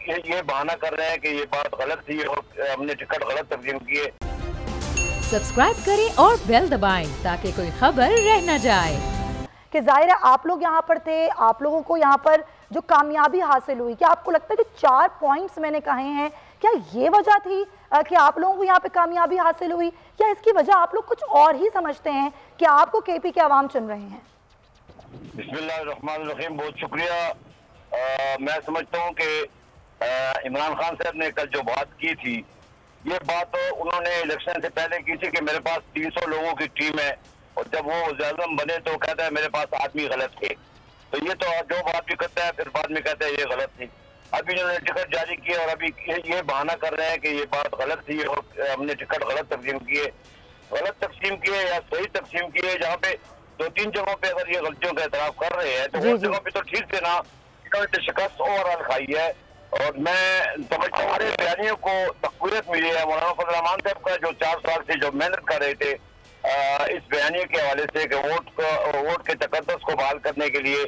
ये बहाना कर रहे हैं कि ये बात गलत थी और हमने टिकट गलत तकसीम किए। सब्सक्राइब करें और बेल दबाएं ताकि कोई खबर रह न जाए। कि जाहिर है आप लोग यहाँ पर थे, आप लोगों को यहाँ पर जो कामयाबी हासिल हुई, क्या आपको लगता है कि 4 पॉइंट्स मैंने कहे हैं, क्या ये वजह थी कि आप लोगों को यहाँ पे कामयाबी हासिल हुई, या इसकी वजह आप लोग कुछ और ही समझते हैं कि आपको केपी के अवाम चुन रहे हैं? बिस्मिल्लाहिर्रहमानिर्रहीम, बहुत शुक्रिया। मैं समझता हूँ कि इमरान खान साहब ने कल जो बात की थी, ये बात उन्होंने इलेक्शन से पहले की थी कि मेरे पास 300 लोगों की टीम है, और जब वो वज़ीर-ए-आज़म बने तो कहता है मेरे पास आदमी गलत थे। तो ये तो जो बात भी करता है फिर बाद में कहता है ये गलत थी। अभी इन्होंने टिकट जारी किए और अभी ये बहाना कर रहे हैं कि ये बात गलत थी और हमने टिकट गलत तकसीम किए। गलत तकसीम किए या सही तकसीम किए, जहाँ पे 2-3 जगहों पे अगर ये गलतियों का एतराफ कर रहे हैं तो उस जगह पे तो ठीक थे ना, इन्होंने शिकस्त ओवरऑल खाई है। और मैं समझता हूँ हमारे बयानियों को तक़वीत मिली है। मौलाना फजल रहमान साहब का जो 4 साल से जो मेहनत कर रहे थे इस बयानी के हवाले से कि वोट के तकद्दुस को बहाल करने के लिए,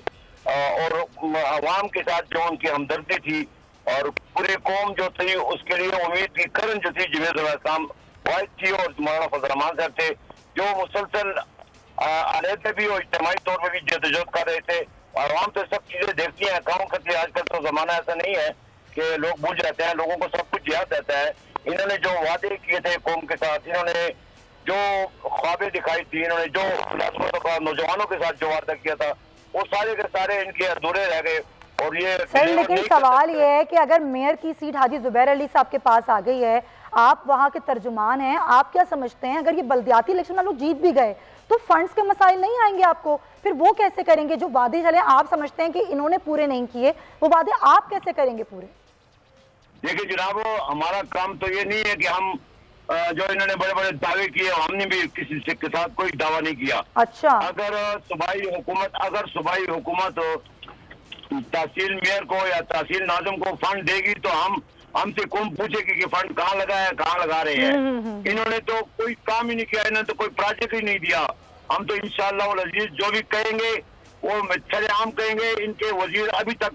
और अवाम के साथ जो उनकी हमदर्दी थी और पूरी कौम जो थी उसके लिए उम्मीद की करन जो थी जुनैद वाहिद थी और मौलाना फजल रहमान साहब थे, जो मुसलसल अलहदे भी और इज्तिमाई तौर पर भी जदोजहद कर रहे थे। और आवाम तो सब चीजें देखती हैं, काम करती है। आजकल तो जमाना ऐसा नहीं है कि लोग बुझ जाते हैं, लोगों को सब कुछ याद रहता है। इन्होंने जो वादे किए थे कौम के साथ, इन्होंने जो ख्वाबें दिखाई थी, इन्होंने जो नौजवानों के साथ जो वादा किया था, वो सारे के सारे इनके अधूरे रह गए। और ये सर, लेकिन सवाल ये है कि अगर मेयर की सीट हाजी जुबैर अली साहब के पास आ गई है, आप वहाँ के तर्जुमान हैं, आप क्या समझते हैं अगर ये बल्दियाती इलेक्शन में लोग जीत भी गए तो फंड्स के मसाइल नहीं आएंगे आपको? फिर वो कैसे करेंगे? जो वादे चले आप समझते हैं कि इन्होंने पूरे नहीं किए, वो वादे आप कैसे करेंगे पूरे? देखिए जनाब, हमारा काम तो ये नहीं है कि हम जो इन्होंने बड़े बड़े दावे किए, हमने भी किसी से के साथ कोई दावा नहीं किया। अच्छा, अगर सूबाई हुकूमत तहसील मेयर को या तहसील नाज़िम को फंड देगी तो हमसे कौन पूछेगी कि फंड कहाँ लगा है, कहाँ लगा रहे हैं। इन्होंने तो कोई काम ही नहीं किया, इन्होंने तो कोई प्रोजेक्ट ही नहीं दिया। हम तो इंशाअल्लाह वल अज़ीज़ जो भी कहेंगे वो सरेआम कहेंगे। इनके वजीर अभी तक,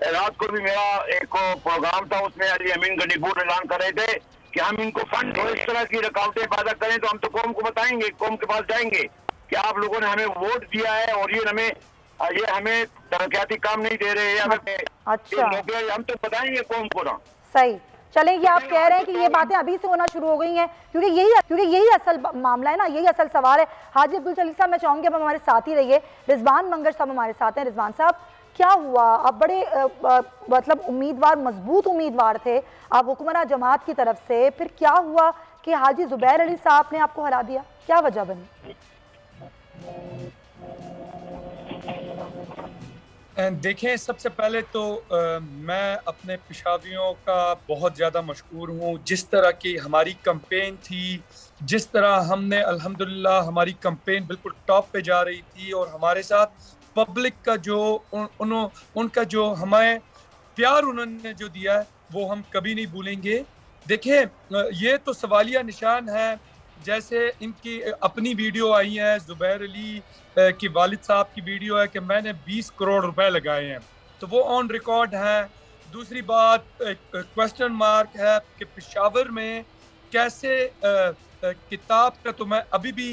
रात को भी मेरा एक प्रोग्राम था, उसमें अली अमीन गनीपुर ऐलान कर रहे थे कि हम इनको फंड और इस तरह की रुकावटें पैदा करें तो हम तो कौम को बताएंगे, कौम के पास जाएंगे कि आप लोगों ने हमें वोट दिया है और ये हमें तरक्याती काम नहीं दे रहे हैं, हमें अच्छा, हम तो बताएंगे कौम को ना। सही। चलें, ये आप कह रहे हैं कि ये बातें अभी से होना शुरू हो गई हैं, क्योंकि यही असल मामला है ना, यही असल सवाल है। हाजी अब्दुल जलील साहब, मैं चाहूंगी अब हमारे साथ ही रहिए। रिजवान मंगर साहब हमारे साथ हैं। रिजवान साहब, क्या हुआ? आप बड़े मतलब उम्मीदवार, मजबूत उम्मीदवार थे आप हुक्मरान जमात की तरफ से, फिर क्या हुआ कि हाजी जुबैर अली साहब ने आपको हरा दिया? क्या वजह बनी? देखें, सबसे पहले तो मैं अपने पेशावियों का बहुत ज़्यादा मशकूर हूँ। जिस तरह की हमारी कैंपेन थी, जिस तरह हमने अल्हम्दुलिल्लाह हमारी कैंपेन बिल्कुल टॉप पे जा रही थी, और हमारे साथ पब्लिक का जो उनका जो हमें प्यार उन्होंने जो दिया है वो हम कभी नहीं भूलेंगे। देखें, ये तो सवालिया निशान है। जैसे इनकी अपनी वीडियो आई है, जुबैर अली की वालिद साहब की वीडियो है कि मैंने 20 करोड़ रुपए लगाए हैं, तो वो ऑन रिकॉर्ड है। दूसरी बात, क्वेश्चन मार्क है कि पेशावर में कैसे किताब का, तो मैं अभी भी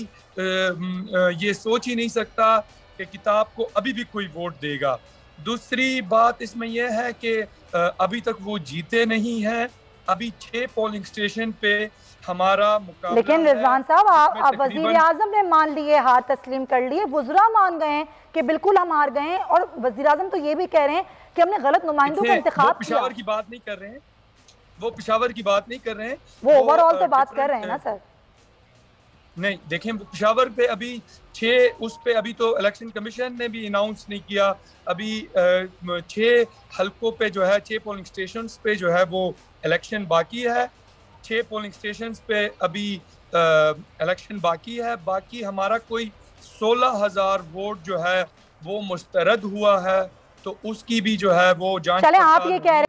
ये सोच ही नहीं सकता कि किताब को अभी भी कोई वोट देगा। दूसरी बात इसमें यह है कि अभी तक वो जीते नहीं हैं। अभी 6 पोलिंग स्टेशन पे हमारा मुकाबला। लेकिन रिजवान साहब, आप वजीर आजम ने मान लिए, हार तस्लीम कर लिए, वुज़रा मान गए हैं कि बिल्कुल हम हार गए हैं, और वजीर आजम तो ये भी कह रहे हैं कि हमने गलत नुमाइंदों का इंतखाब किया। पेशावर की बात नहीं कर रहे हैं, वो पेशावर की बात नहीं कर रहे हैं, वो ओवरऑल तो बात कर रहे हैं ना सर। नहीं, देखें, पेशावर पे अभी 6 उस पे अभी तो इलेक्शन कमीशन ने भी अनाउंस नहीं किया। अभी 6 हल्कों पे जो है, 6 पोलिंग स्टेशन पे जो है वो इलेक्शन बाकी है। 6 पोलिंग स्टेशन पे अभी इलेक्शन बाकी है। बाकी हमारा कोई 16,000 वोट जो है वो मुस्तरद हुआ है, तो उसकी भी जो है वो जांच। चले, आप ये कह रहे